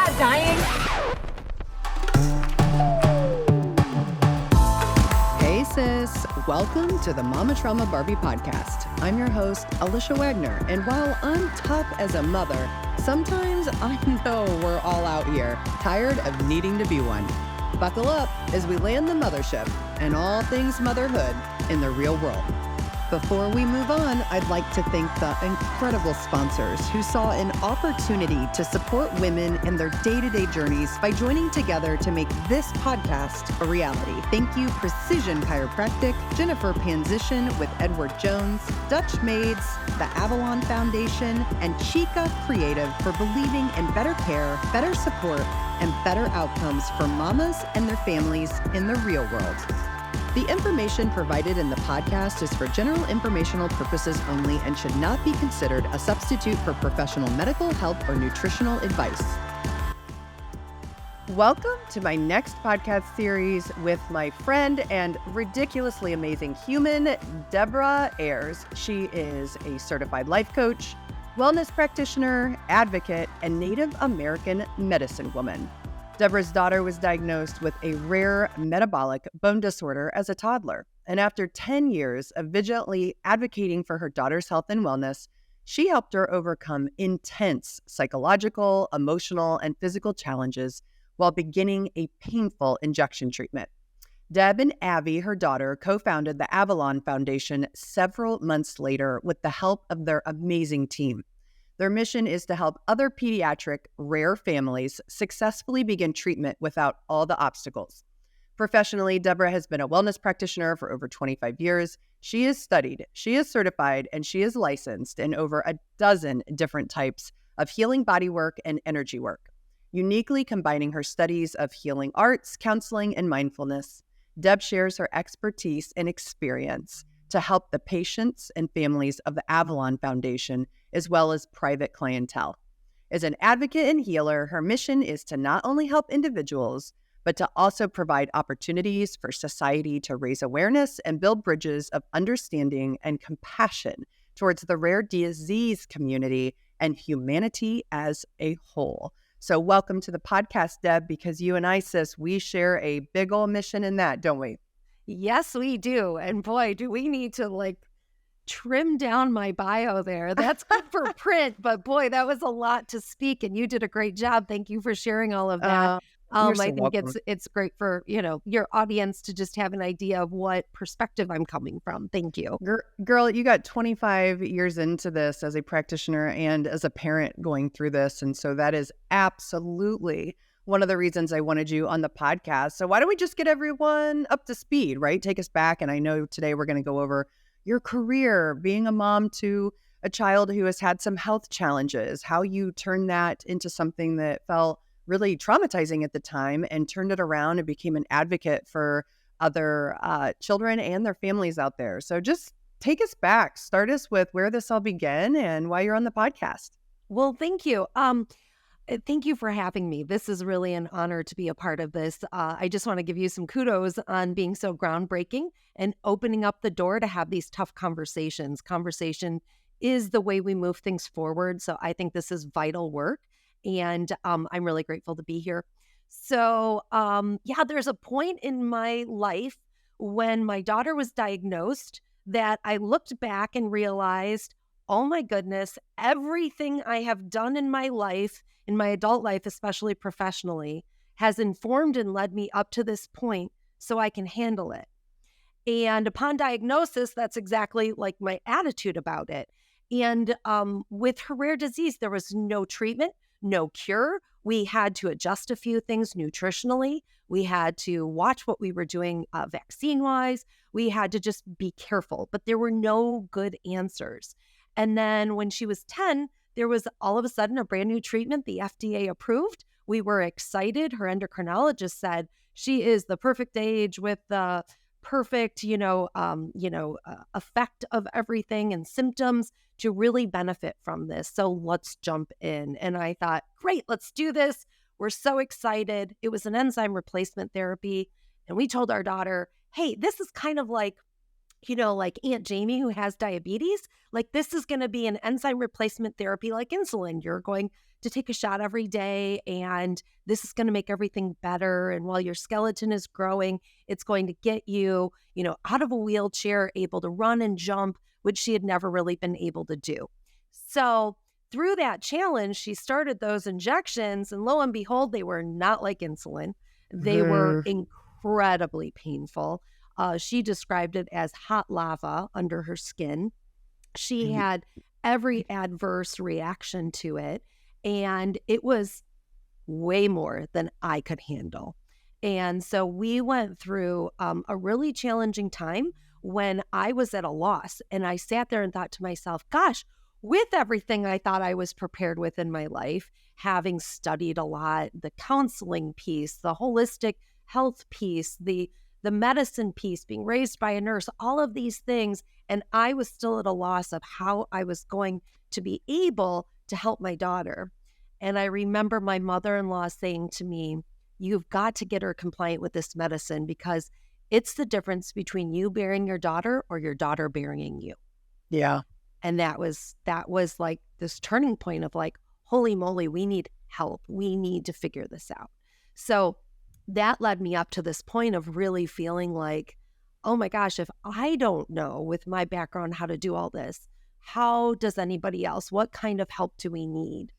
not dying? Hey sis, welcome to the Mama Trauma Barbie podcast. I'm your host, Alicia Wagner, and while I'm tough as a mother, sometimes I know we're all out here, tired of needing to be one. Buckle up as we land the mothership and all things motherhood in the real world. Before we move on, I'd like to thank the incredible sponsors who saw an opportunity to support women in their day-to-day journeys by joining together to make this podcast a reality. Thank you, Precision Chiropractic, Jennifer Pansition with Edward Jones, Dutch Maids, the Avalon Foundation, and Chica Creative for believing in better care, better support, and better outcomes for mamas and their families in the real world. The information provided in the podcast is for general informational purposes only and should not be considered a substitute for professional medical, health, or nutritional advice. Welcome to my next podcast series with my friend and ridiculously amazing human, Deborah Ayres. She is a certified life coach, wellness practitioner, advocate, and Native American medicine woman. Deborah's daughter was diagnosed with a rare metabolic bone disorder as a toddler. And after 10 years of vigilantly advocating for her daughter's health and wellness, she helped her overcome intense psychological, emotional, and physical challenges while beginning a painful injection treatment. Deb and Abby, her daughter, co-founded the Avalon Foundation several months later with the help of their amazing team. Their mission is to help other pediatric rare families successfully begin treatment without all the obstacles. Professionally, Deborah has been a wellness practitioner for over 25 years. She is studied, she is certified, and she is licensed in over a dozen different types of healing body work and energy work, uniquely combining her studies of healing arts, counseling, and mindfulness. Deb shares her expertise and experience to help the patients and families of the Avalon Foundation, as well as private clientele. As an advocate and healer, her mission is to not only help individuals, but to also provide opportunities for society to raise awareness and build bridges of understanding and compassion towards the rare disease community and humanity as a whole. So welcome to the podcast, Deb, because you and I, sis, we share a big old mission in that, don't we? Yes, we do. And boy, do we need to trim down my bio there. That's good for print, but boy, that was a lot to speak and you did a great job. Thank you for sharing all of that. You're so I think welcome. it's great for, your audience to just have an idea of what perspective I'm coming from. Thank you. Girl, you got 25 years into this as a practitioner and as a parent going through this. And so that is absolutely one of the reasons I wanted you on the podcast. So why don't we just get everyone up to speed, right? Take us back. And I know today we're going to go over your career, being a mom to a child who has had some health challenges, how you turned that into something that felt really traumatizing at the time and turned it around and became an advocate for other children and their families out there. So just take us back. Start us with where this all began and why you're on the podcast. Well, thank you. Thank you for having me. This is really an honor to be a part of this. I just want to give you some kudos on being so groundbreaking and opening up the door to have these tough conversations. Conversation is the way we move things forward. So I think this is vital work. And I'm really grateful to be here. So there's a point in my life when my daughter was diagnosed that I looked back and realized, oh my goodness, everything I have done in my life, in my adult life, especially professionally, has informed and led me up to this point so I can handle it. And upon diagnosis, that's exactly like my attitude about it. And with her rare disease, there was no treatment, no cure. We had to adjust a few things nutritionally. We had to watch what we were doing vaccine-wise. We had to just be careful, but there were no good answers. And then when she was 10, there was all of a sudden a brand new treatment the FDA approved. We were excited. Her endocrinologist said she is the perfect age with the perfect, effect of everything and symptoms to really benefit from this. So let's jump in. And I thought, great, let's do this. We're so excited. It was an enzyme replacement therapy. And we told our daughter, hey, this is kind of like like Aunt Jamie who has diabetes, like this is going to be an enzyme replacement therapy like insulin. You're going to take a shot every day and this is going to make everything better. And while your skeleton is growing, it's going to get you, out of a wheelchair, able to run and jump, which she had never really been able to do. So through that challenge, she started those injections and lo and behold, they were not like insulin. They were incredibly painful. She described it as hot lava under her skin. She had every adverse reaction to it, and it was way more than I could handle. And so we went through a really challenging time when I was at a loss. And I sat there and thought to myself, gosh, with everything I thought I was prepared with in my life, having studied a lot, the counseling piece, the holistic health piece, the medicine piece, being raised by a nurse, all of these things. And I was still at a loss of how I was going to be able to help my daughter. And I remember my mother-in-law saying to me, you've got to get her compliant with this medicine because it's the difference between you burying your daughter or your daughter burying you. Yeah. And that was like this turning point of like, holy moly, we need help. We need to figure this out. So that led me up to this point of really feeling like, oh my gosh, if I don't know with my background how to do all this, how does anybody else? What kind of help do we need?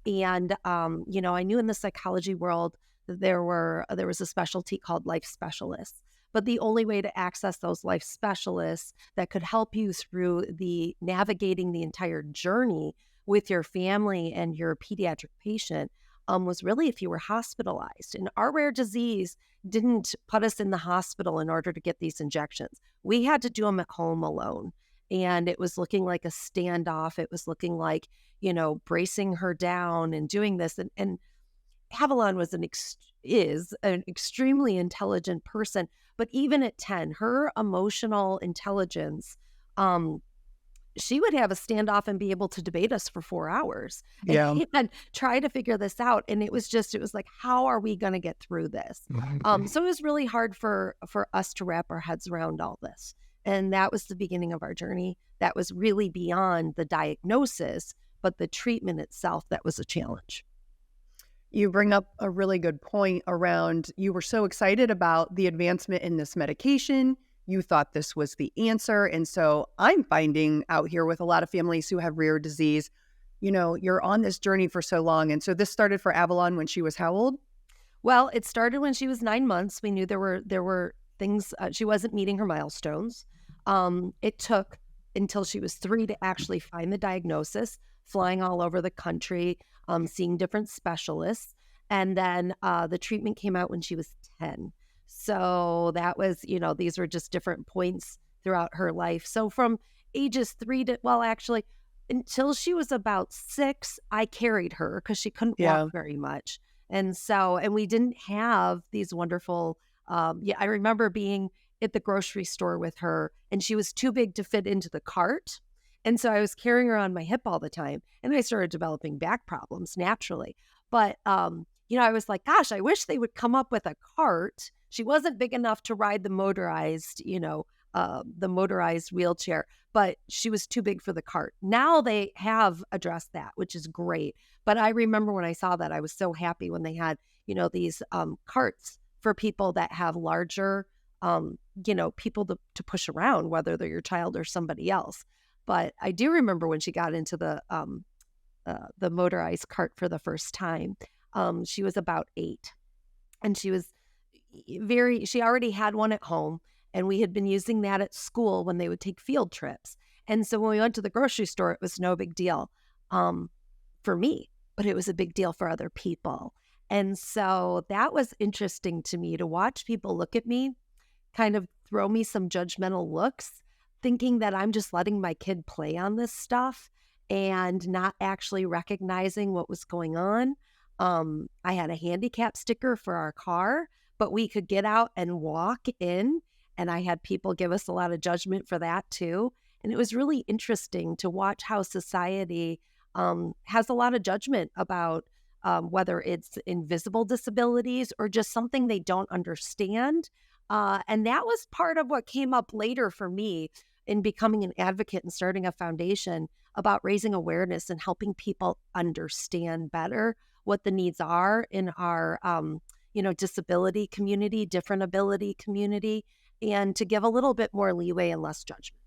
And, I knew in the psychology world that there was a specialty called life specialists. But the only way to access those life specialists that could help you through the navigating the entire journey with your family and your pediatric patient was really if you were hospitalized. And our rare disease didn't put us in the hospital in order to get these injections. We had to do them at home alone. And it was looking like a standoff. It was looking like, bracing her down and doing this. And Avalon is an extremely intelligent person. But even at 10, her emotional intelligence, she would have a standoff and be able to debate us for 4 hours and try to figure this out. And it was like, how are we going to get through this? So it was really hard for us to wrap our heads around all this. And that was the beginning of our journey. That was really beyond the diagnosis, but the treatment itself, that was a challenge. You bring up a really good point around you were so excited about the advancement in this medication. You thought this was the answer. And so I'm finding out here with a lot of families who have rare disease, you're on this journey for so long. And so this started for Avalon when she was how old? Well, it started when she was 9 months. We knew there were things, she wasn't meeting her milestones. It took until she was 3 to actually find the diagnosis, flying all over the country, seeing different specialists. And then the treatment came out when she was 10. So that was, these were just different points throughout her life. So from ages 3 to, well, actually, until she was about 6, I carried her because she couldn't walk very much. And we didn't have these wonderful, I remember being at the grocery store with her and she was too big to fit into the cart. And so I was carrying her on my hip all the time and I started developing back problems naturally. But, I was like, gosh, I wish they would come up with a cart. She wasn't big enough to ride the motorized wheelchair, but she was too big for the cart. Now they have addressed that, which is great. But I remember when I saw that, I was so happy when they had, these carts for people that have larger, people to push around, whether they're your child or somebody else. But I do remember when she got into the motorized cart for the first time, she was about 8 and she already had one at home and we had been using that at school when they would take field trips. And so when we went to the grocery store, it was no big deal for me, but it was a big deal for other people. And so that was interesting to me to watch people look at me, kind of throw me some judgmental looks, thinking that I'm just letting my kid play on this stuff and not actually recognizing what was going on. I had a handicap sticker for our car, but we could get out and walk in, and I had people give us a lot of judgment for that too. And it was really interesting to watch how society has a lot of judgment about whether it's invisible disabilities or just something they don't understand. And that was part of what came up later for me in becoming an advocate and starting a foundation about raising awareness and helping people understand better what the needs are in our, disability community, different ability community, and to give a little bit more leeway and less judgment.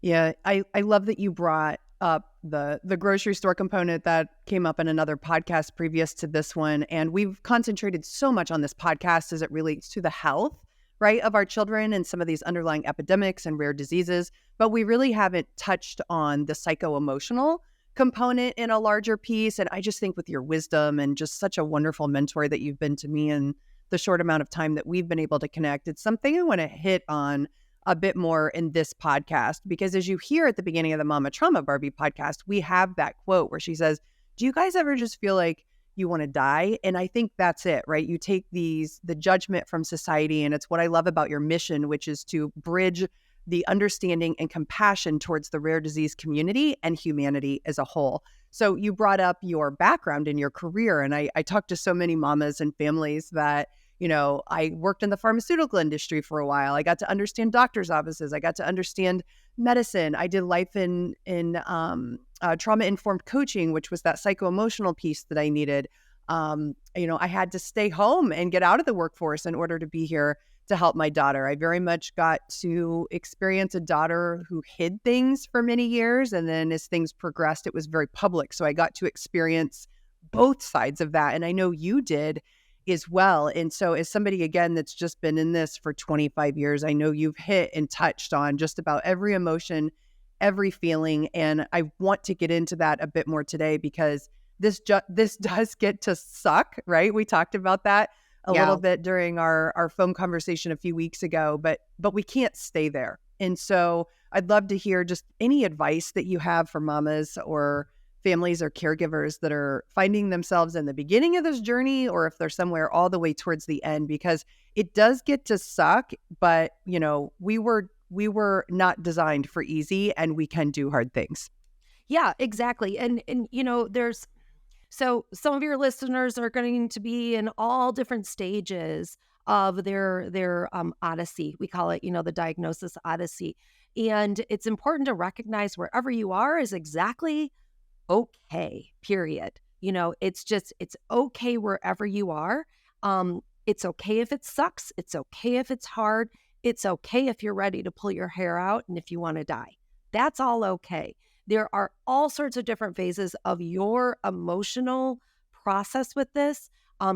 Yeah, I love that you brought up the grocery store component that came up in another podcast previous to this one. And we've concentrated so much on this podcast as it relates to the health, right, of our children and some of these underlying epidemics and rare diseases. But we really haven't touched on the psycho-emotional component in a larger piece. And I just think with your wisdom and just such a wonderful mentor that you've been to me in the short amount of time that we've been able to connect, it's something I want to hit on a bit more in this podcast, because as you hear at the beginning of the Mama Trauma Barbie podcast, we have that quote where she says, do you guys ever just feel like you want to die? And I think that's it, right? You take the judgment from society, and it's what I love about your mission, which is to bridge the understanding and compassion towards the rare disease community and humanity as a whole. So you brought up your background in your career, and I talked to so many mamas and families that, I worked in the pharmaceutical industry for a while. I got to understand doctors' offices. I got to understand medicine. I did life in trauma-informed coaching, which was that psycho-emotional piece that I needed. I had to stay home and get out of the workforce in order to be here to help my daughter. I very much got to experience a daughter who hid things for many years. And then as things progressed, it was very public. So I got to experience both sides of that. And I know you did as well. And so as somebody, again, that's just been in this for 25 years, I know you've hit and touched on just about every emotion, every feeling. And I want to get into that a bit more today, because this does get to suck, right? We talked about that a little bit during our phone conversation a few weeks ago, but we can't stay there. And so I'd love to hear just any advice that you have for mamas or families or caregivers that are finding themselves in the beginning of this journey, or if they're somewhere all the way towards the end, because it does get to suck, but we were not designed for easy, and we can do hard things. Yeah, exactly. And there's so some of your listeners are going to be in all different stages of their odyssey. We call it, the diagnosis odyssey. And it's important to recognize wherever you are is exactly okay, period. It's okay wherever you are. It's okay if it sucks. It's okay if it's hard. It's okay if you're ready to pull your hair out and if you want to die. That's all okay. There are all sorts of different phases of your emotional process with this,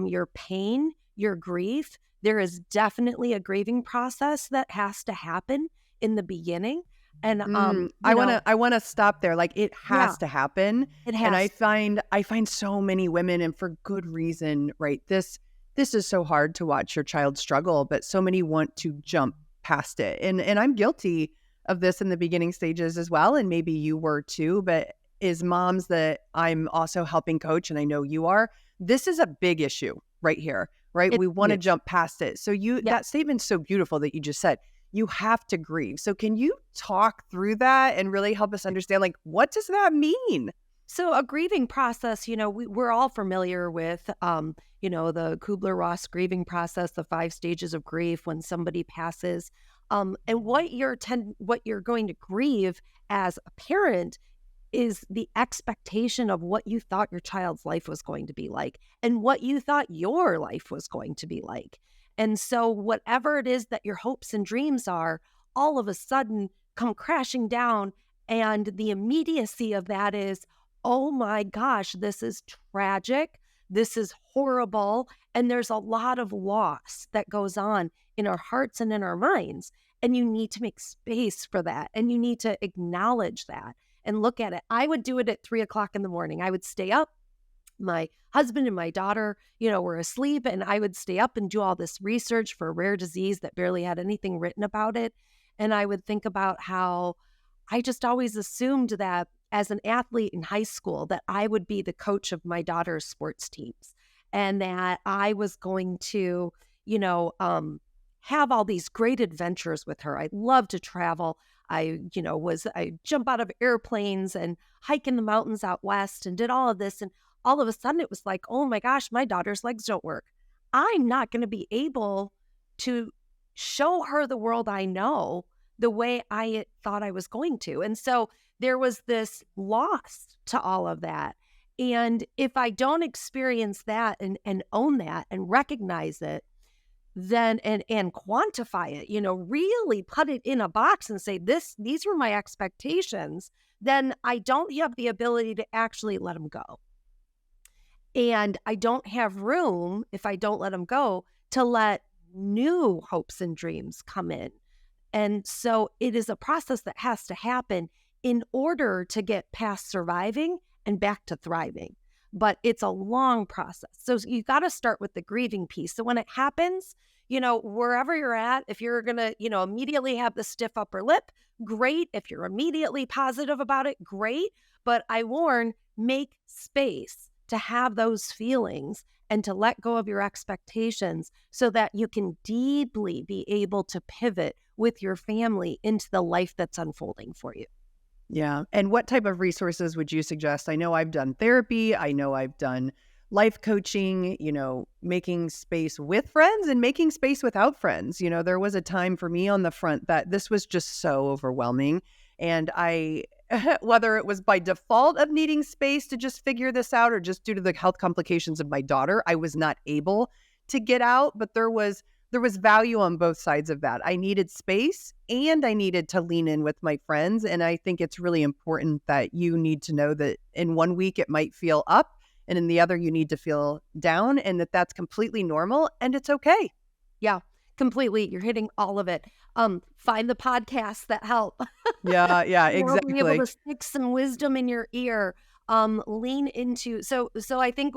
your pain, your grief. There is definitely a grieving process that has to happen in the beginning. And I want to stop there. Like, it has to happen. It has. And I find so many women, and for good reason, right? This is so hard to watch your child struggle, but so many want to jump past it. And I'm guilty of this in the beginning stages as well. And maybe you were too, but as moms that I'm also helping coach, and I know you are, this is a big issue right here, right? We want to jump past it. So that statement's so beautiful that you just said. You have to grieve. So can you talk through that and really help us understand, like, what does that mean? So a grieving process, we're all familiar with, the Kubler-Ross grieving process, the 5 stages of grief when somebody passes. And what you're going to grieve as a parent is the expectation of what you thought your child's life was going to be like and what you thought your life was going to be like. And so whatever it is that your hopes and dreams are, all of a sudden come crashing down. And the immediacy of that is, oh my gosh, this is tragic. This is horrible. And there's a lot of loss that goes on in our hearts and in our minds. And you need to make space for that. And you need to acknowledge that and look at it. I would do it at 3:00 in the morning. I would stay up. My husband and my daughter, were asleep, and I would stay up and do all this research for a rare disease that barely had anything written about it. And I would think about how I just always assumed that as an athlete in high school, that I would be the coach of my daughter's sports teams, and that I was going to, have all these great adventures with her. I love to travel. I jump out of airplanes and hike in the mountains out west and did all of this. And all of a sudden it was like, oh my gosh, my daughter's legs don't work. I'm not going to be able to show her the world I know the way I thought I was going to. And so there was this loss to all of that. And if I don't experience that and own that and recognize it, then and quantify it, really put it in a box and say, these were my expectations, then I don't have the ability to actually let them go. And I don't have room, if I don't let them go, to let new hopes and dreams come in. And so it is a process that has to happen in order to get past surviving and back to thriving. But it's a long process. So you got to start with the grieving piece. So when it happens, wherever you're at, if you're going to, immediately have the stiff upper lip, great. If you're immediately positive about it, great. But I warn, make space to have those feelings and to let go of your expectations so that you can deeply be able to pivot with your family into the life that's unfolding for you. Yeah. And what type of resources would you suggest? I know I've done therapy. I know I've done life coaching, making space with friends and making space without friends. There was a time for me on the front that this was just so overwhelming. And I, whether it was by default of needing space to just figure this out or just due to the health complications of my daughter, I was not able to get out. But there was value on both sides of that. I needed space and I needed to lean in with my friends. And I think it's really important that you need to know that in one week it might feel up and in the other you need to feel down, and that's completely normal and it's okay. Yeah, completely. You're hitting all of it. Find the podcasts that help. Yeah, exactly. Be able to stick some wisdom in your ear. Lean into, so I think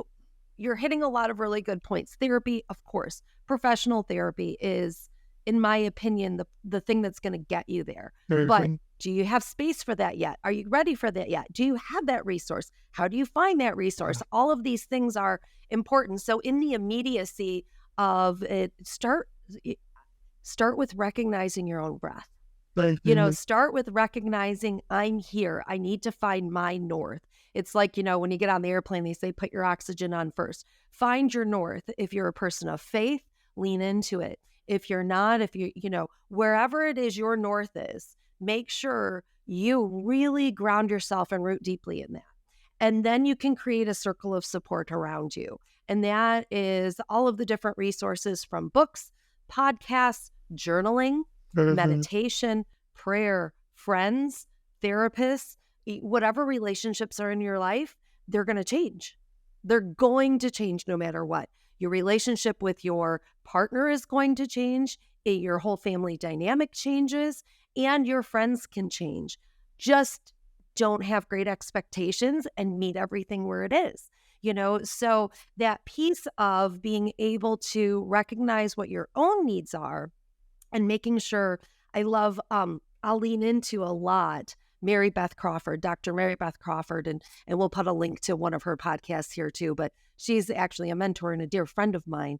you're hitting a lot of really good points. Therapy, of course. Professional therapy is, in my opinion, the thing that's going to get you there. But do you have space for that yet? Are you ready for that yet? Do you have that resource? How do you find that resource? All of these things are important. So in the immediacy of it, start with recognizing your own breath. Start with recognizing I'm here. I need to find my north. It's like, when you get on the airplane, they say, put your oxygen on first. Find your north. If you're a person of faith, lean into it. If you're not, wherever it is your north is, make sure you really ground yourself and root deeply in that. And then you can create a circle of support around you. And that is all of the different resources from books, podcasts, journaling, meditation, prayer, friends, therapists, whatever relationships are in your life, they're going to change. They're going to change no matter what. Your relationship with your partner is going to change. Your whole family dynamic changes, and your friends can change. Just don't have great expectations and meet everything where it is. So that piece of being able to recognize what your own needs are and making sure, I love, I'll lean into a lot Mary Beth Crawford, Dr. Mary Beth Crawford, and we'll put a link to one of her podcasts here too, but she's actually a mentor and a dear friend of mine,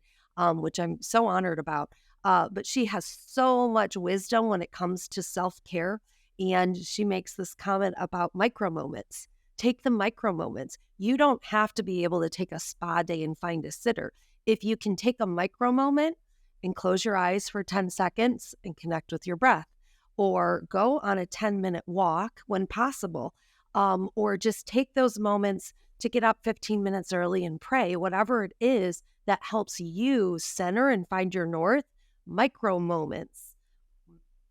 which I'm so honored about. But she has so much wisdom when it comes to self-care. And she makes this comment about micro moments. Take the micro moments. You don't have to be able to take a spa day and find a sitter. If you can take a micro moment and close your eyes for 10 seconds and connect with your breath, or go on a 10-minute walk when possible, or just take those moments to get up 15 minutes early and pray, whatever it is that helps you center and find your north. Micro moments.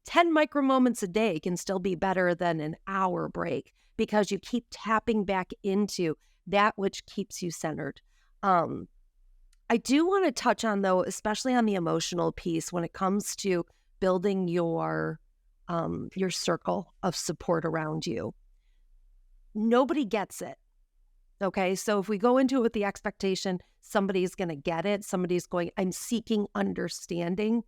10 micro moments a day can still be better than an hour break because you keep tapping back into that which keeps you centered. I do want to touch on, though, especially on the emotional piece when it comes to building your circle of support around you. Nobody gets it. Okay, so if we go into it with the expectation somebody's going to get it, I'm seeking understanding,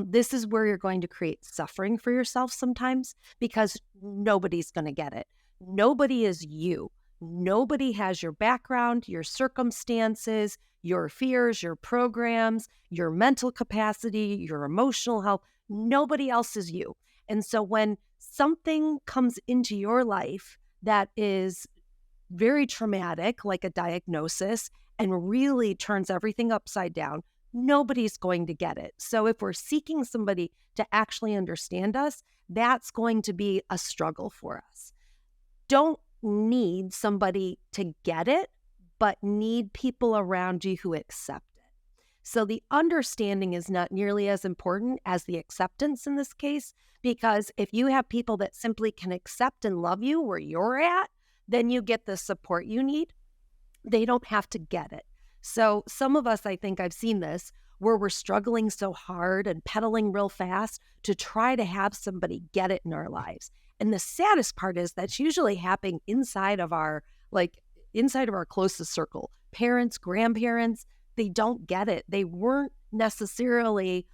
this is where you're going to create suffering for yourself sometimes because nobody's going to get it. Nobody is you. Nobody has your background, your circumstances, your fears, your programs, your mental capacity, your emotional health. Nobody else is you. And so when something comes into your life that is very traumatic, like a diagnosis, and really turns everything upside down, nobody's going to get it. So if we're seeking somebody to actually understand us, that's going to be a struggle for us. Don't need somebody to get it, but need people around you who accept it. So the understanding is not nearly as important as the acceptance in this case, because if you have people that simply can accept and love you where you're at, then you get the support you need. They don't have to get it. So some of us, I think I've seen this, where we're struggling so hard and pedaling real fast to try to have somebody get it in our lives. And the saddest part is that's usually happening inside of our closest circle. Parents, grandparents, they don't get it. They weren't necessarily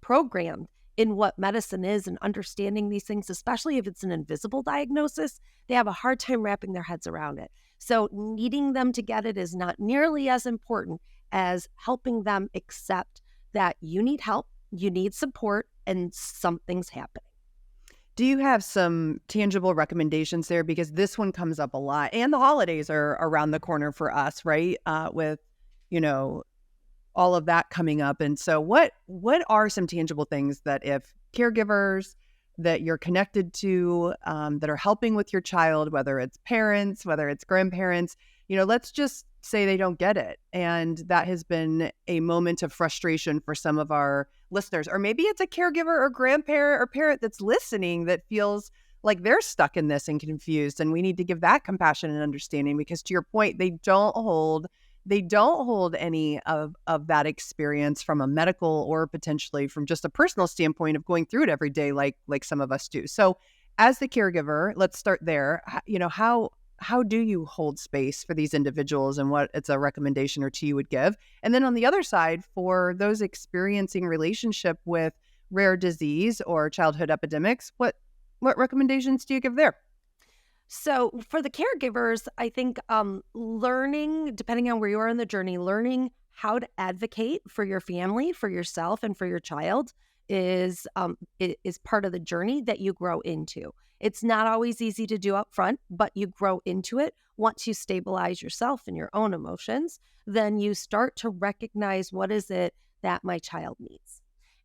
programmed in what medicine is and understanding these things, especially if it's an invisible diagnosis. They have a hard time wrapping their heads around it. So needing them to get it is not nearly as important as helping them accept that you need help, you need support, and something's happening. Do you have some tangible recommendations there? Because this one comes up a lot, and the holidays are around the corner for us, right? With, all of that coming up. And so what are some tangible things that if caregivers that you're connected to that are helping with your child, whether it's parents, whether it's grandparents, let's just say they don't get it. And that has been a moment of frustration for some of our listeners. Or maybe it's a caregiver or grandparent or parent that's listening that feels like they're stuck in this and confused. And we need to give that compassion and understanding, because to your point, they don't hold any of that experience from a medical or potentially from just a personal standpoint of going through it every day like some of us do. So as the caregiver, let's start there. How do you hold space for these individuals, and what it's a recommendation or two you would give? And then on the other side, for those experiencing relationship with rare disease or childhood epidemics, what recommendations do you give there? So for the caregivers, I think learning, depending on where you are in the journey, learning how to advocate for your family, for yourself, and for your child is part of the journey that you grow into. It's not always easy to do up front, but you grow into it. Once you stabilize yourself and your own emotions, then you start to recognize, what is it that my child needs?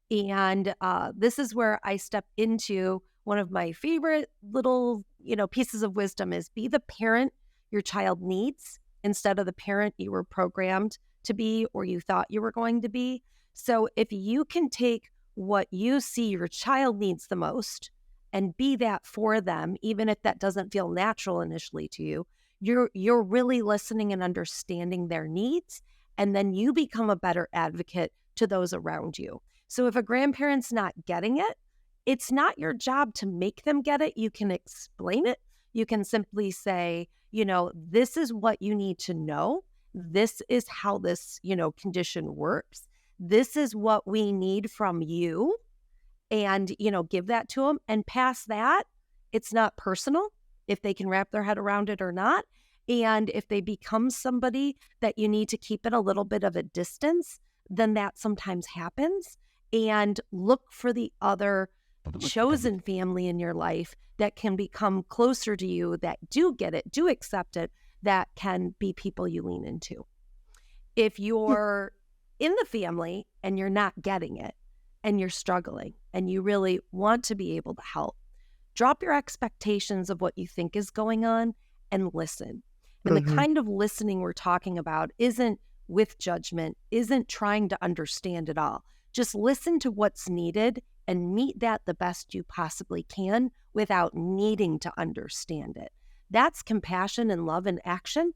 And this is where I step into one of my favorite little, pieces of wisdom is be the parent your child needs instead of the parent you were programmed to be or you thought you were going to be. So if you can take what you see your child needs the most and be that for them, even if that doesn't feel natural initially to you, you're really listening and understanding their needs, and then you become a better advocate to those around you. So if a grandparent's not getting it, it's not your job to make them get it. You can explain it. You can simply say, this is what you need to know. This is how this, condition works. This is what we need from you. And, give that to them and past that. It's not personal if they can wrap their head around it or not. And if they become somebody that you need to keep at a little bit of a distance, then that sometimes happens. And look for the other chosen family in your life that can become closer to you, that do get it, do accept it, that can be people you lean into. If you're in the family and you're not getting it and you're struggling and you really want to be able to help, drop your expectations of what you think is going on and listen. And the kind of listening we're talking about isn't with judgment, isn't trying to understand it all. Just listen to what's needed and meet that the best you possibly can without needing to understand it. That's compassion and love in action,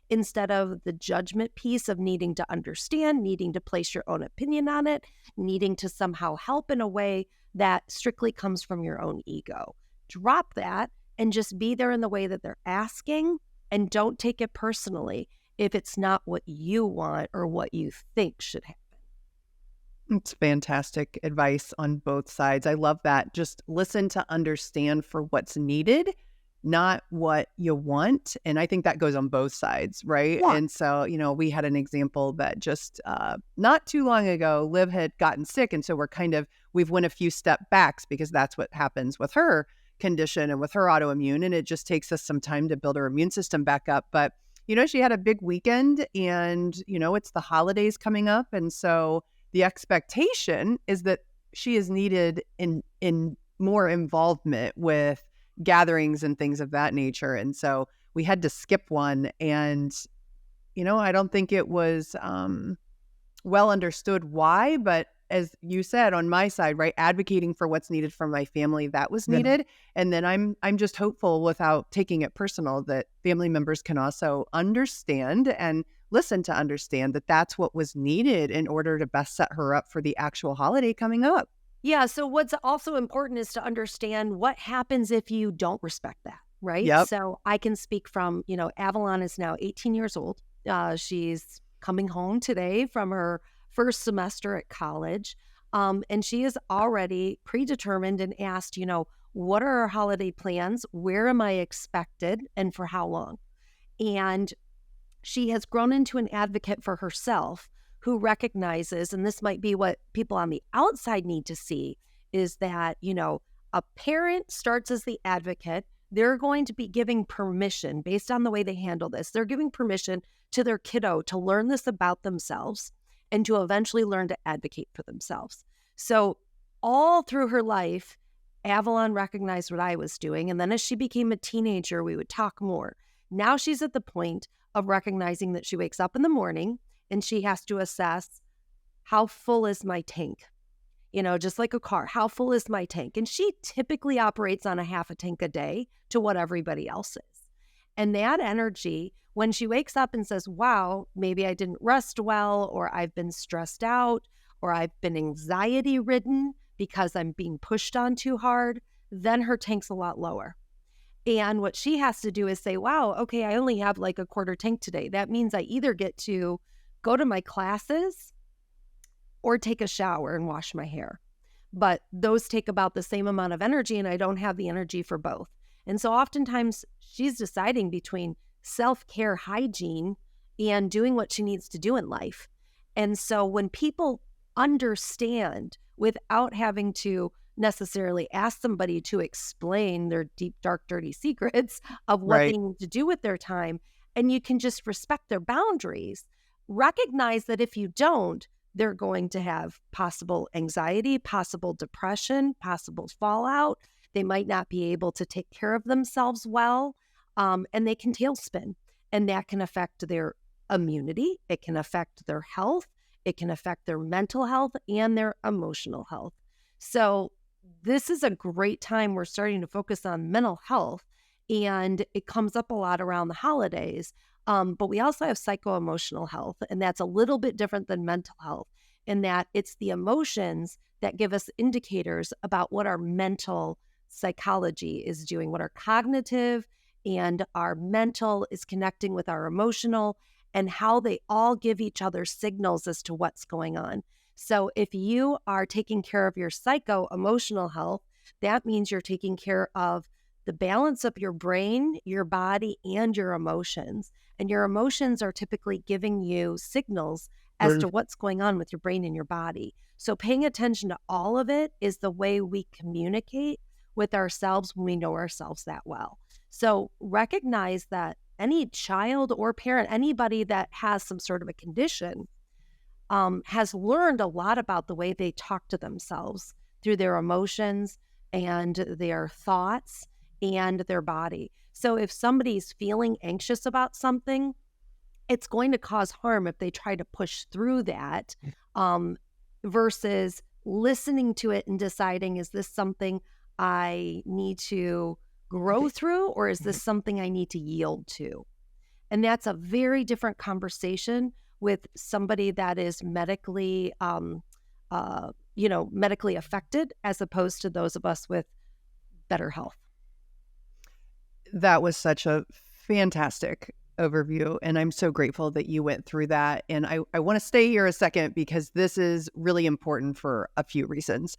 instead of the judgment piece of needing to understand, needing to place your own opinion on it, needing to somehow help in a way that strictly comes from your own ego. Drop that and just be there in the way that they're asking, and don't take it personally if it's not what you want or what you think should happen. It's fantastic advice on both sides. I love that. Just listen to understand for what's needed, not what you want. And I think that goes on both sides, right? Yeah. And so, we had an example that just not too long ago, Liv had gotten sick. And so we've went a few step backs, because that's what happens with her condition and with her autoimmune. And it just takes us some time to build our immune system back up. But She had a big weekend and, it's the holidays coming up. And so the expectation is that she is needed in more involvement with gatherings and things of that nature. And so we had to skip one. And, I don't think it was well understood why, but as you said, on my side, right, advocating for what's needed from my family, that was Yeah. needed. And then I'm just hopeful, without taking it personal, that family members can also understand and listen to understand that that's what was needed in order to best set her up for the actual holiday coming up. Yeah. So what's also important is to understand what happens if you don't respect that, right? Yep. So I can speak from, Avalon is now 18 years old. She's coming home today from her first semester at college. And she is already predetermined and asked, what are our holiday plans? Where am I expected? And for how long? And she has grown into an advocate for herself who recognizes, and this might be what people on the outside need to see, is that, a parent starts as the advocate. They're going to be giving permission based on the way they handle this. They're giving permission to their kiddo to learn this about themselves and to eventually learn to advocate for themselves. So all through her life, Avalon recognized what I was doing. And then as she became a teenager, we would talk more. Now she's at the point of recognizing that she wakes up in the morning and she has to assess, how full is my tank? Just like a car, how full is my tank? And she typically operates on a half a tank a day to what everybody else is. And that energy, when she wakes up and says, wow, maybe I didn't rest well, or I've been stressed out, or I've been anxiety ridden because I'm being pushed on too hard, then her tank's a lot lower. And what she has to do is say, wow, okay, I only have like a quarter tank today. That means I either get to go to my classes or take a shower and wash my hair. But those take about the same amount of energy, and I don't have the energy for both. And so oftentimes she's deciding between self-care hygiene and doing what she needs to do in life. And so when people understand without having to necessarily ask somebody to explain their deep, dark, dirty secrets of what Right. they need to do with their time, and you can just respect their boundaries, recognize that if you don't, they're going to have possible anxiety, possible depression, possible fallout. They might not be able to take care of themselves well, and they can tailspin. And that can affect their immunity. It can affect their health. It can affect their mental health and their emotional health. So this is a great time. We're starting to focus on mental health, and it comes up a lot around the holidays. But we also have psycho-emotional health, and that's a little bit different than mental health in that it's the emotions that give us indicators about what our mental psychology is doing, what our cognitive and our mental is connecting with our emotional, and how they all give each other signals as to what's going on. So if you are taking care of your psycho-emotional health, that means you're taking care of the balance of your brain, your body, and your emotions. And your emotions are typically giving you signals as to what's going on with your brain and your body. So paying attention to all of it is the way we communicate with ourselves when we know ourselves that well. So recognize that any child or parent, anybody that has some sort of a condition, has learned a lot about the way they talk to themselves through their emotions and their thoughts and their body. So if somebody's feeling anxious about something, it's going to cause harm if they try to push through that, versus listening to it and deciding, is this something I need to grow through, or is this something I need to yield to? And that's a very different conversation with somebody that is medically, medically affected, as opposed to those of us with better health. That was such a fantastic overview, and I'm so grateful that you went through that. And I want to stay here a second because this is really important for a few reasons.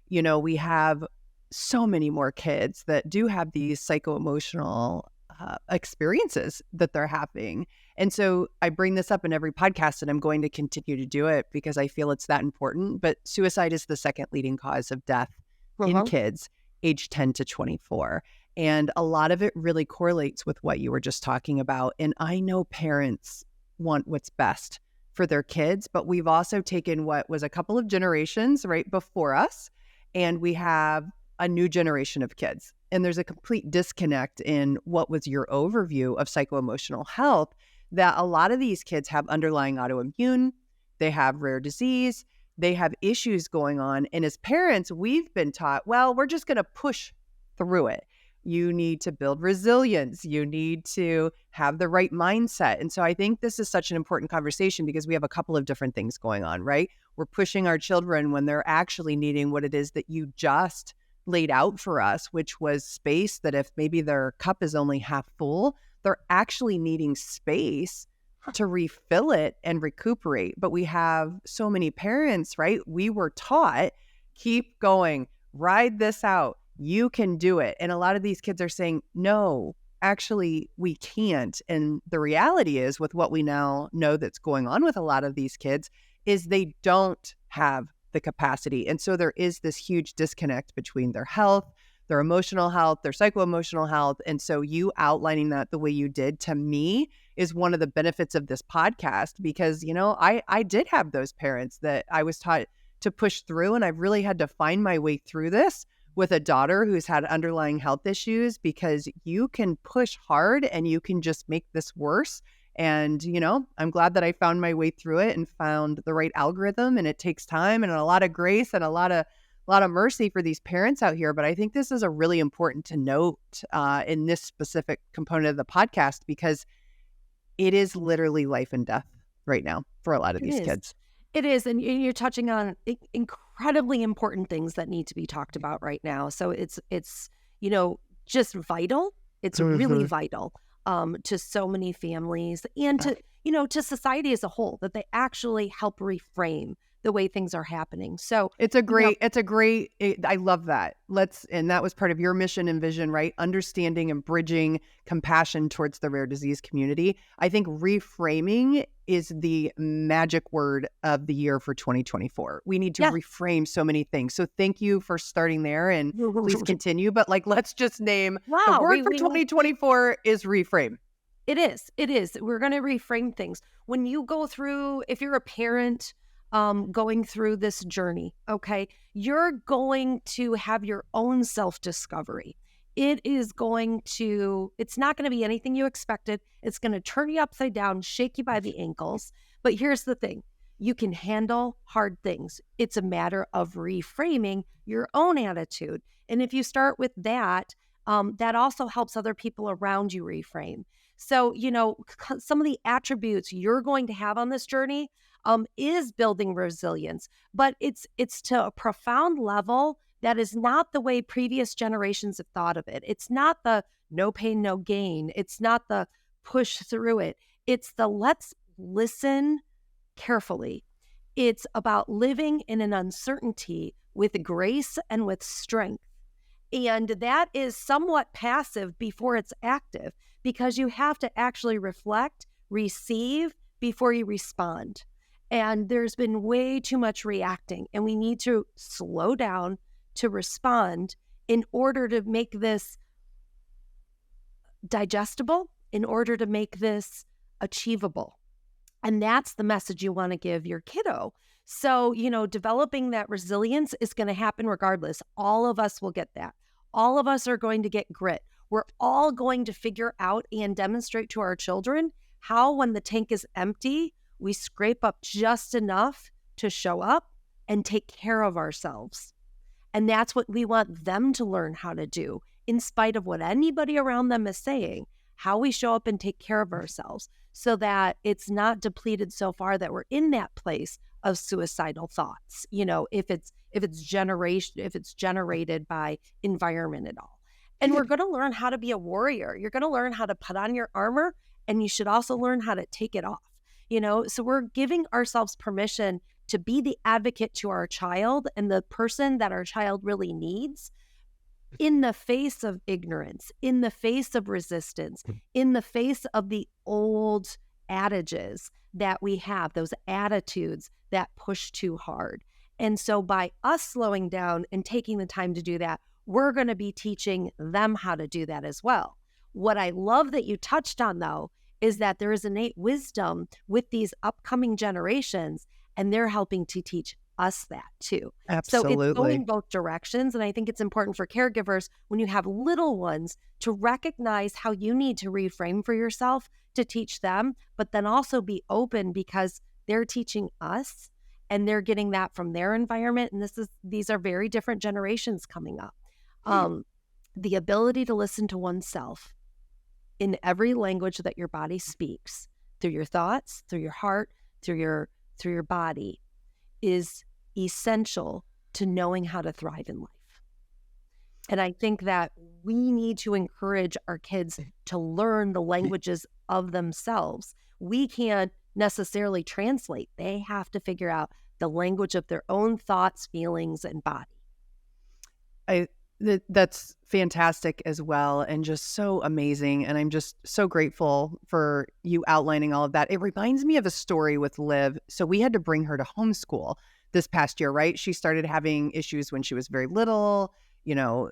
We have so many more kids that do have these psycho-emotional experiences that they're having. And so I bring this up in every podcast, and I'm going to continue to do it because I feel it's that important. But suicide is the second leading cause of death in kids age 10 to 24. And a lot of it really correlates with what you were just talking about. And I know parents want what's best for their kids, but we've also taken what was a couple of generations right before us, and we have a new generation of kids. And there's a complete disconnect in what was your overview of psycho-emotional health, that a lot of these kids have underlying autoimmune, they have rare disease, they have issues going on. And as parents, we've been taught, well, we're just going to push through it. You need to build resilience. You need to have the right mindset. And so I think this is such an important conversation because we have a couple of different things going on, right? We're pushing our children when they're actually needing what it is that you just laid out for us, which was space. That if maybe their cup is only half full, they're actually needing space to refill it and recuperate. But we have so many parents, right? We were taught, keep going, ride this out. You can do it. And a lot of these kids are saying, no, actually, we can't. And the reality is, with what we now know that's going on with a lot of these kids, is they don't have the capacity. And so there is this huge disconnect between their health, their emotional health, their psycho-emotional health. And so you outlining that the way you did, to me, is one of the benefits of this podcast, because, you know, I did have those parents that I was taught to push through, and I've really had to find my way through this with a daughter who's had underlying health issues, because you can push hard and you can just make this worse. And, you know, I'm glad that I found my way through it and found the right algorithm. And it takes time and a lot of grace and a lot of mercy for these parents out here. But I think this is a really important to note in this specific component of the podcast, because it is literally life and death right now for a lot of these kids. It is. And you're touching on incredibly important things that need to be talked about right now. So it's, you know, just vital. It's really vital to so many families and to, you know, to society as a whole, that they actually help reframe the way things are happening. So I love that. And that was part of your mission and vision, right? Understanding and bridging compassion towards the rare disease community. I think reframing is the magic word of the year for 2024. We need to reframe so many things. So thank you for starting there, and please continue. But let's just name the word for 2024 is reframe. It is. We're going to reframe things. When you go through, if you're a parent, going through this journey, okay, you're going to have your own self-discovery. It's not going to be anything you expected. It's going to turn you upside down, shake you by the ankles. But here's the thing. You can handle hard things. It's a matter of reframing your own attitude. And if you start with that, that also helps other people around you reframe. So, you know, some of the attributes you're going to have on this journey is building resilience, but it's to a profound level that is not the way previous generations have thought of it. It's not the no pain, no gain. It's not the push through it. It's the let's listen carefully. It's about living in an uncertainty with grace and with strength. And that is somewhat passive before it's active, because you have to actually reflect, receive before you respond. And there's been way too much reacting, and we need to slow down to respond in order to make this digestible, in order to make this achievable. And that's the message you want to give your kiddo. So, you know, developing that resilience is going to happen regardless. All of us will get that. All of us are going to get grit. We're all going to figure out and demonstrate to our children how, when the tank is empty, we scrape up just enough to show up and take care of ourselves. And that's what we want them to learn how to do, in spite of what anybody around them is saying, how we show up and take care of ourselves, so that it's not depleted so far that we're in that place of suicidal thoughts, you know, if it's generated by environment at all. And we're going to learn how to be a warrior. You're going to learn how to put on your armor, and you should also learn how to take it off. You know, so we're giving ourselves permission to be the advocate to our child and the person that our child really needs, in the face of ignorance, in the face of resistance, in the face of the old adages that we have, those attitudes that push too hard. And so by us slowing down and taking the time to do that, we're going to be teaching them how to do that as well. What I love that you touched on, though, is that there is innate wisdom with these upcoming generations, and they're helping to teach us that too. So it's Absolutely. going both directions. And I think it's important for caregivers when you have little ones to recognize how you need to reframe for yourself to teach them, but then also be open because they're teaching us and they're getting that from their environment. And these are very different generations coming up. The ability to listen to oneself in every language that your body speaks, through your thoughts, through your heart, through your body, is essential to knowing how to thrive in life. And I think that we need to encourage our kids to learn the languages of themselves. We can't necessarily translate. They have to figure out the language of their own thoughts, feelings, and body. That's fantastic as well, and just so amazing. And I'm just so grateful for you outlining all of that. It reminds me of a story with Liv. So we had to bring her to homeschool this past year, right? She started having issues when she was very little. You know,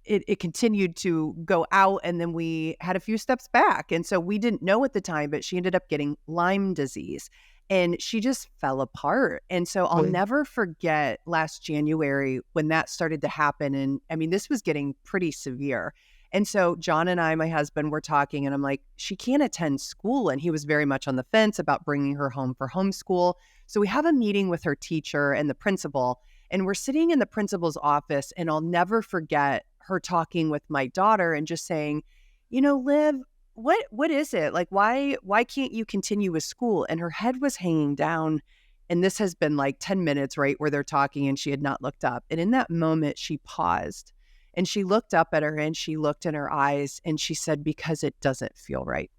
it continued to go out, and then we had a few steps back. And so we didn't know at the time, but she ended up getting Lyme disease. And she just fell apart. And so I'll never forget last January when that started to happen. And I mean, this was getting pretty severe. And so John and I, my husband, were talking, and I'm like, she can't attend school. And he was very much on the fence about bringing her home for homeschool. So we have a meeting with her teacher and the principal, and we're sitting in the principal's office. And I'll never forget her talking with my daughter and just saying, Liv, what is it? Like, why can't you continue with school? And her head was hanging down. And this has been like 10 minutes, right, where they're talking, and she had not looked up. And in that moment, she paused and she looked up at her and she looked in her eyes and she said, because it doesn't feel right.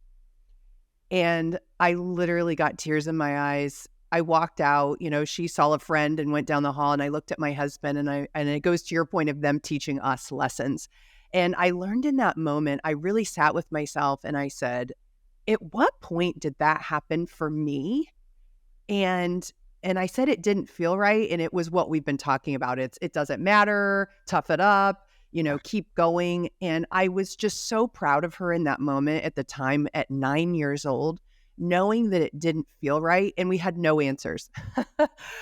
And I literally got tears in my eyes. I walked out, she saw a friend and went down the hall, and I looked at my husband, and it goes to your point of them teaching us lessons. And I learned in that moment, I really sat with myself and I said, at what point did that happen for me? And I said it didn't feel right. And it was what we've been talking about. It doesn't matter, tough it up, keep going. And I was just so proud of her in that moment at the time at 9 years old, knowing that it didn't feel right. And we had no answers.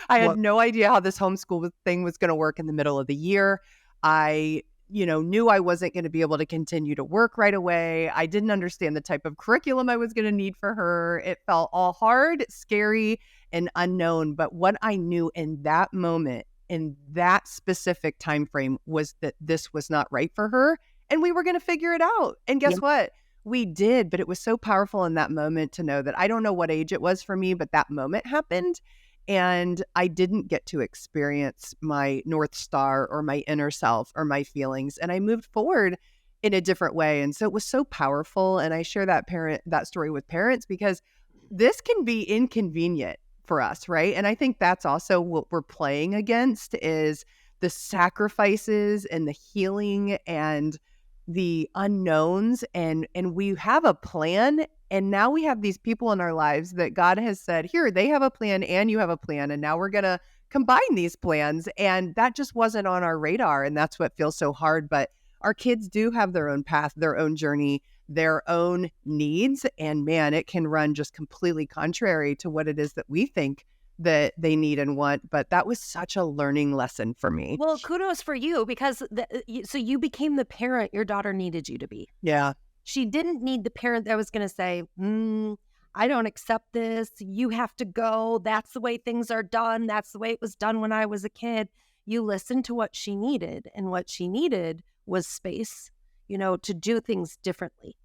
I had no idea how this homeschool thing was going to work in the middle of the year. I knew I wasn't going to be able to continue to work right away. I didn't understand the type of curriculum I was going to need for her. It felt all hard, scary, and unknown. But what I knew in that moment, in that specific time frame, was that this was not right for her, and we were going to figure it out. And guess what? We did. But it was so powerful in that moment to know that I don't know what age it was for me, but that moment happened. And I didn't get to experience my North Star or my inner self or my feelings. And I moved forward in a different way. And so it was so powerful. And I share that story with parents because this can be inconvenient for us, right? And I think that's also what we're playing against is the sacrifices and the healing and the unknowns. And we have a plan. And now we have these people in our lives that God has said, here, they have a plan and you have a plan. And now we're going to combine these plans. And that just wasn't on our radar. And that's what feels so hard. But our kids do have their own path, their own journey, their own needs. And man, it can run just completely contrary to what it is that we think that they need and want. But that was such a learning lesson for me. Well, kudos for you because so you became the parent your daughter needed you to be. Yeah. She didn't need the parent that was going to say, I don't accept this. You have to go. That's the way things are done. That's the way it was done when I was a kid. You listened to what she needed, and what she needed was space, to do things differently.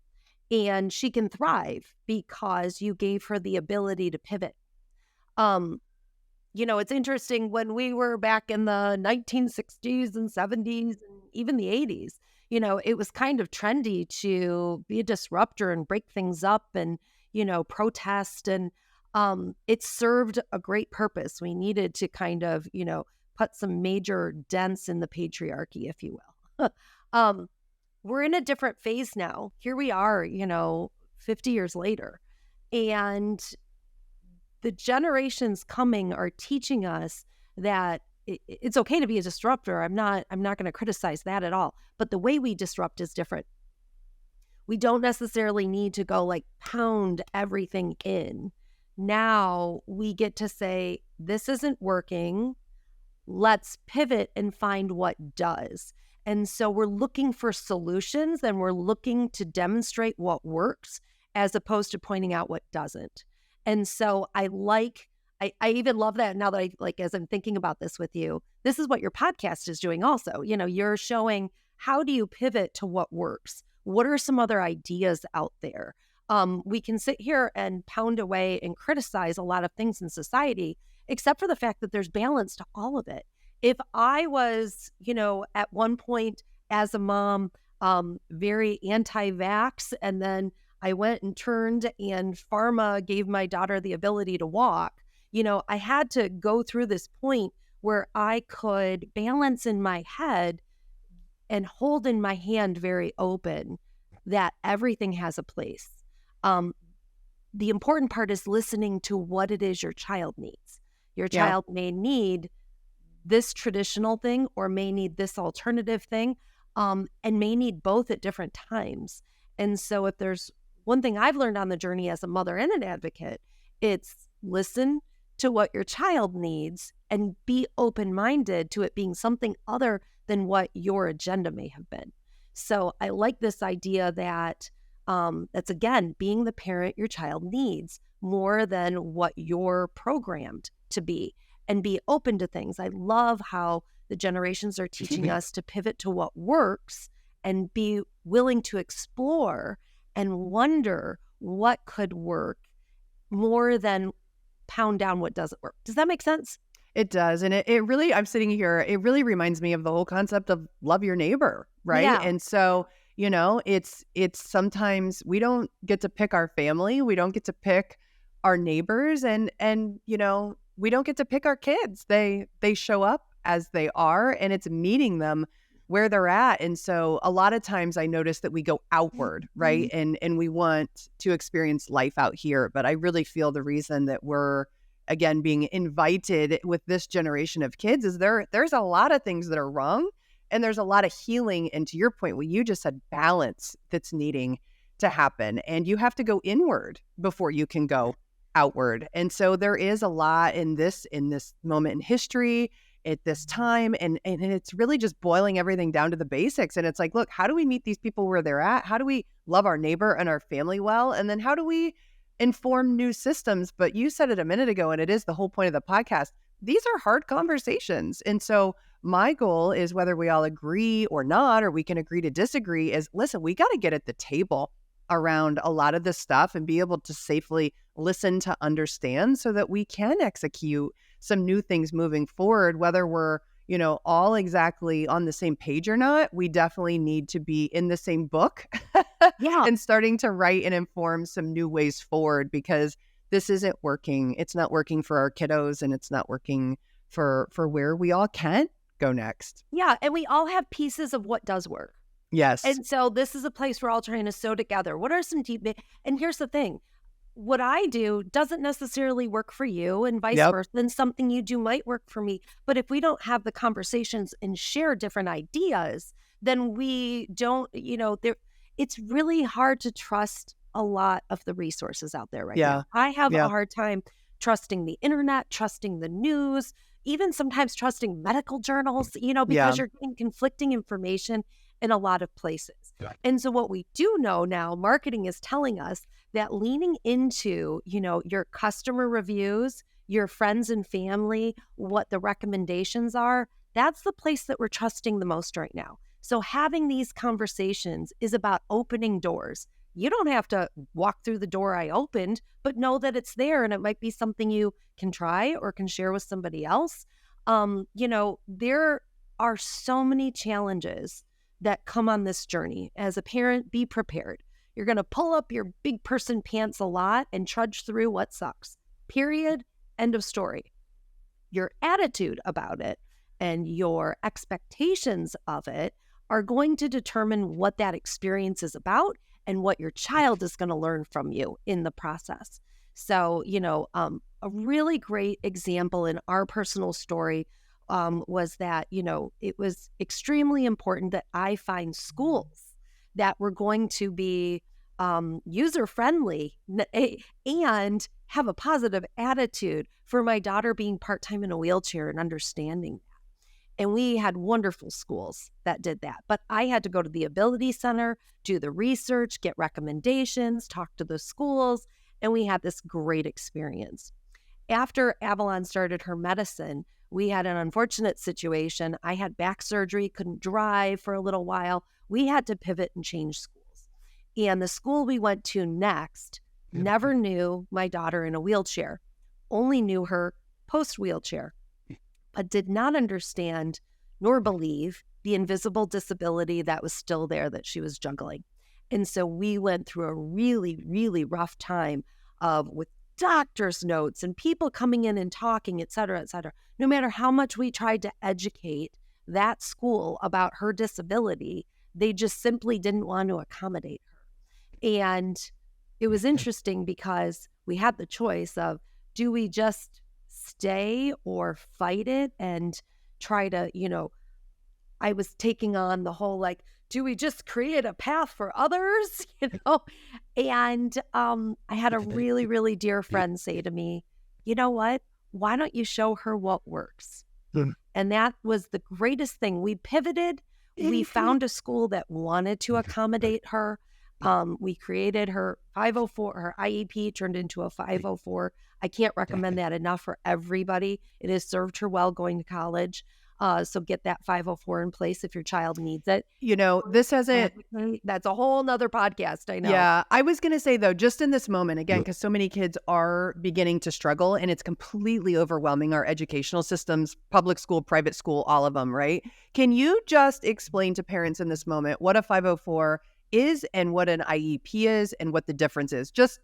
And she can thrive because you gave her the ability to pivot. It's interesting when we were back in the 1960s and 70s and even the 80s, it was kind of trendy to be a disruptor and break things up and, protest. And it served a great purpose. We needed to kind of, put some major dents in the patriarchy, if you will. We're in a different phase now. Here we are, 50 years later. And the generations coming are teaching us that it's okay to be a disruptor. I'm not going to criticize that at all. But the way we disrupt is different. We don't necessarily need to go like pound everything in. Now we get to say, this isn't working. Let's pivot and find what does. And so we're looking for solutions and we're looking to demonstrate what works as opposed to pointing out what doesn't. And so I even love that now that as I'm thinking about this with you, this is what your podcast is doing also. You're showing, how do you pivot to what works? What are some other ideas out there? We can sit here and pound away and criticize a lot of things in society, except for the fact that there's balance to all of it. If I was, at one point as a mom, very anti-vax, and then I went and turned and pharma gave my daughter the ability to walk, I had to go through this point where I could balance in my head and hold in my hand very open that everything has a place. The important part is listening to what it is your child needs. Your child may need this traditional thing or may need this alternative thing, and may need both at different times. And so if there's one thing I've learned on the journey as a mother and an advocate, it's listen to what your child needs and be open-minded to it being something other than what your agenda may have been. So I like this idea that that's, again, being the parent your child needs more than what you're programmed to be, and be open to things. I love how the generations are teaching us to pivot to what works and be willing to explore and wonder what could work more than pound down what doesn't work. Does that make sense? It does. And it really, I'm sitting here, it really reminds me of the whole concept of love your neighbor, right? Yeah. And so, it's sometimes we don't get to pick our family. We don't get to pick our neighbors, and we don't get to pick our kids. They show up as they are, and it's meeting them where they're at. And so a lot of times I notice that we go outward, right? And we want to experience life out here. But I really feel the reason that we're, again, being invited with this generation of kids is there's a lot of things that are wrong, and there's a lot of healing. And to your point, what you just said, balance that's needing to happen. And you have to go inward before you can go outward. And so there is a lot in this moment in history at this time. And it's really just boiling everything down to the basics. And it's like, look, how do we meet these people where they're at? How do we love our neighbor and our family well? And then how do we inform new systems? But you said it a minute ago, and it is the whole point of the podcast. These are hard conversations. And so my goal is, whether we all agree or not, or we can agree to disagree, is, listen, we got to get at the table around a lot of this stuff and be able to safely listen to understand so that we can execute some new things moving forward. Whether we're, all exactly on the same page or not, we definitely need to be in the same book and starting to write and inform some new ways forward, because this isn't working. It's not working for our kiddos, and it's not working for where we all can go next. Yeah. And we all have pieces of what does work. Yes. And so this is a place we're all trying to sew together. What are some deep, and here's the thing, what I do doesn't necessarily work for you, and vice versa. And something you do might work for me. But if we don't have the conversations and share different ideas, then we don't, it's really hard to trust a lot of the resources out there right now. I have a hard time trusting the internet, trusting the news, even sometimes trusting medical journals, because you're getting conflicting information in a lot of places. And so what we do know now, marketing is telling us that leaning into, your customer reviews, your friends and family, what the recommendations are, that's the place that we're trusting the most right now. So having these conversations is about opening doors. You don't have to walk through the door I opened, but know that it's there, and it might be something you can try or can share with somebody else. There are so many challenges that come on this journey. As a parent, be prepared. You're going to pull up your big person pants a lot and trudge through what sucks. Period. End of story. Your attitude about it and your expectations of it are going to determine what that experience is about and what your child is going to learn from you in the process. So, a really great example in our personal story was that, it was extremely important that I find schools that were going to be user-friendly and have a positive attitude for my daughter being part-time in a wheelchair and understanding. And we had wonderful schools that did that. But I had to go to the Ability Center, do the research, get recommendations, talk to the schools, and we had this great experience. After Avalon started her medicine, we had an unfortunate situation. I had back surgery, couldn't drive for a little while. We had to pivot and change schools. And the school we went to next never knew my daughter in a wheelchair, only knew her post-wheelchair, but did not understand nor believe the invisible disability that was still there that she was juggling. And so we went through a really, really rough time with doctor's notes and people coming in and talking, et cetera, et cetera. No matter how much we tried to educate that school about her disability, they just simply didn't want to accommodate her. And it was interesting because we had the choice of, do we just stay or fight it and try to, I was taking on the whole, do we just create a path for others, And I had a really, really dear friend say to me, you know what? Why don't you show her what works? And that was the greatest thing. We pivoted. We found a school that wanted to accommodate her. We created her 504, her IEP turned into a 504. I can't recommend that enough for everybody. It has served her well going to college. So get that 504 in place if your child needs it. This hasn't... That's a whole nother podcast, I know. Yeah. I was going to say, though, just in this moment, again, because so many kids are beginning to struggle and it's completely overwhelming our educational systems, public school, private school, all of them, right? Can you just explain to parents in this moment what a 504 is and what an IEP is and what the difference is? Just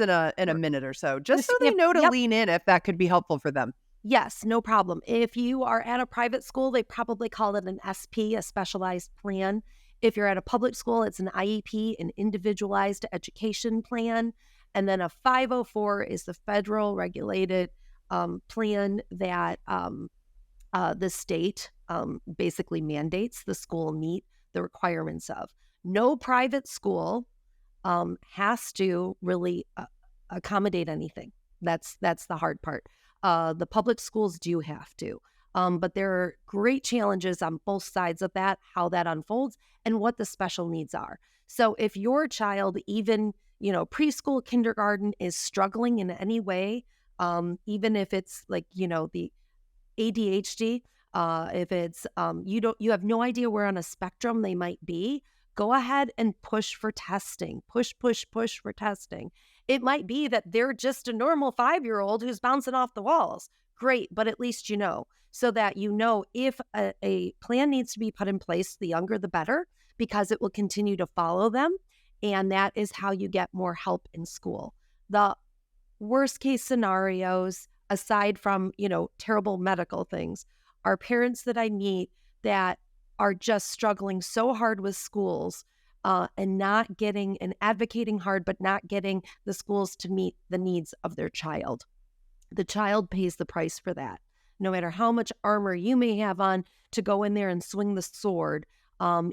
in a minute or so, just so they know to lean in if that could be helpful for them. Yes, no problem. If you are at a private school, they probably call it an SP, a specialized plan. If you're at a public school, it's an IEP, an individualized education plan. And then a 504 is the federal regulated plan that the state basically mandates the school meet the requirements of. No private school has to really accommodate anything. That's the hard part. The public schools do have to. But there are great challenges on both sides of that, how that unfolds and what the special needs are. So if your child, even, preschool, kindergarten is struggling in any way, even if it's the ADHD, if it's, you have no idea where on a spectrum they might be, go ahead and push for testing, push for testing. It might be that they're just a normal 5-year-old who's bouncing off the walls. Great, but at least so that if a plan needs to be put in place, the younger the better, because it will continue to follow them. And that is how you get more help in school. The worst case scenarios, aside from, terrible medical things, are parents that I meet that are just struggling so hard with schools and not getting and advocating hard, but not getting the schools to meet the needs of their child. The child pays the price for that. No matter how much armor you may have on to go in there and swing the sword,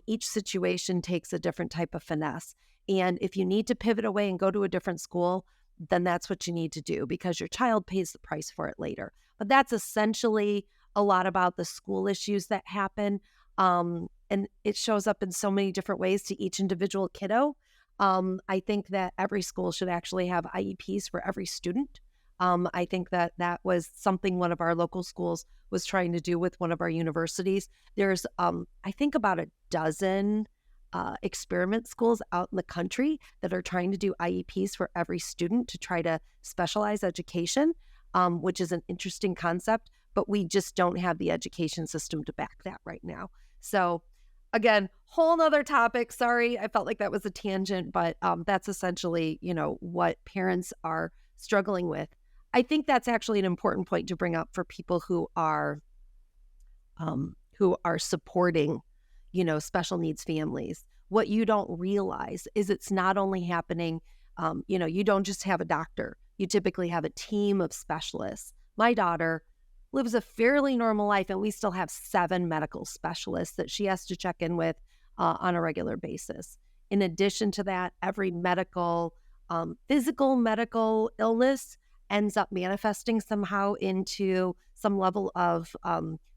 each situation takes a different type of finesse. And if you need to pivot away and go to a different school, then that's what you need to do because your child pays the price for it later. But that's essentially a lot about the school issues that happen. And it shows up in so many different ways to each individual kiddo. I think that every school should actually have IEPs for every student. I think that was something one of our local schools was trying to do with one of our universities. There's, I think, about a dozen experiment schools out in the country that are trying to do IEPs for every student to try to specialize education, which is an interesting concept, but we just don't have the education system to back that right now. So again, whole nother topic. Sorry, I felt like that was a tangent, but that's essentially, what parents are struggling with. I think that's actually an important point to bring up for people who are supporting, special needs families. What you don't realize is it's not only happening, you don't just have a doctor. You typically have a team of specialists. My daughter lives a fairly normal life, and we still have 7 medical specialists that she has to check in with on a regular basis. In addition to that, every physical medical illness ends up manifesting somehow into some level of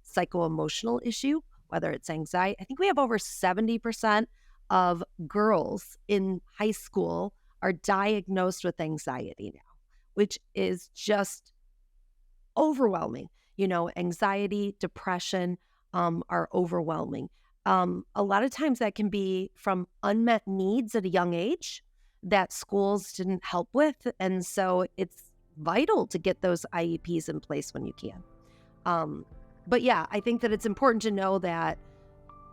psycho-emotional issue, whether it's anxiety. I think we have over 70% of girls in high school are diagnosed with anxiety now, which is just overwhelming. Anxiety, depression are overwhelming. A lot of times that can be from unmet needs at a young age that schools didn't help with. And so it's vital to get those IEPs in place when you can. But yeah, I think that it's important to know that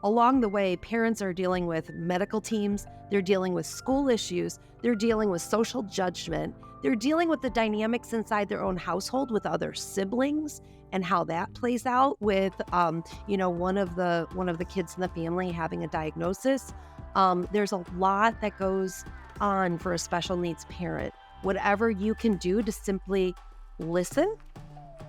along the way, parents are dealing with medical teams, they're dealing with school issues, they're dealing with social judgment, they're dealing with the dynamics inside their own household with other siblings and how that plays out with, one of the kids in the family having a diagnosis. There's a lot that goes on for a special needs parent. Whatever you can do to simply listen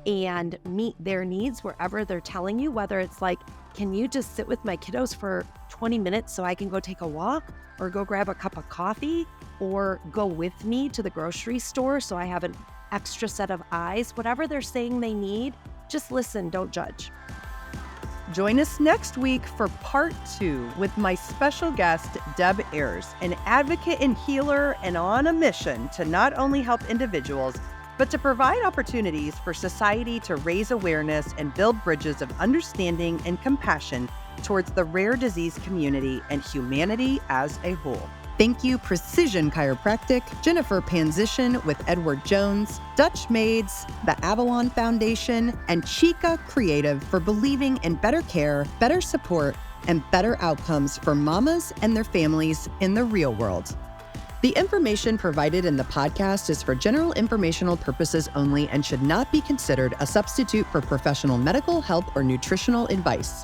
and meet their needs wherever they're telling you, whether it's like, can you just sit with my kiddos for 20 minutes so I can go take a walk or go grab a cup of coffee or go with me to the grocery store so I have an extra set of eyes, whatever they're saying they need, just listen, don't judge. Join us next week for part 2 with my special guest, Deb Ayres, an advocate and healer and on a mission to not only help individuals, but to provide opportunities for society to raise awareness and build bridges of understanding and compassion towards the rare disease community and humanity as a whole. Thank you, Precision Chiropractic, Jennifer Panzician with Edward Jones, Dutch Maids, the Avalon Foundation, and Chica Creative for believing in better care, better support, and better outcomes for mamas and their families in the real world. The information provided in the podcast is for general informational purposes only and should not be considered a substitute for professional medical, health, or nutritional advice.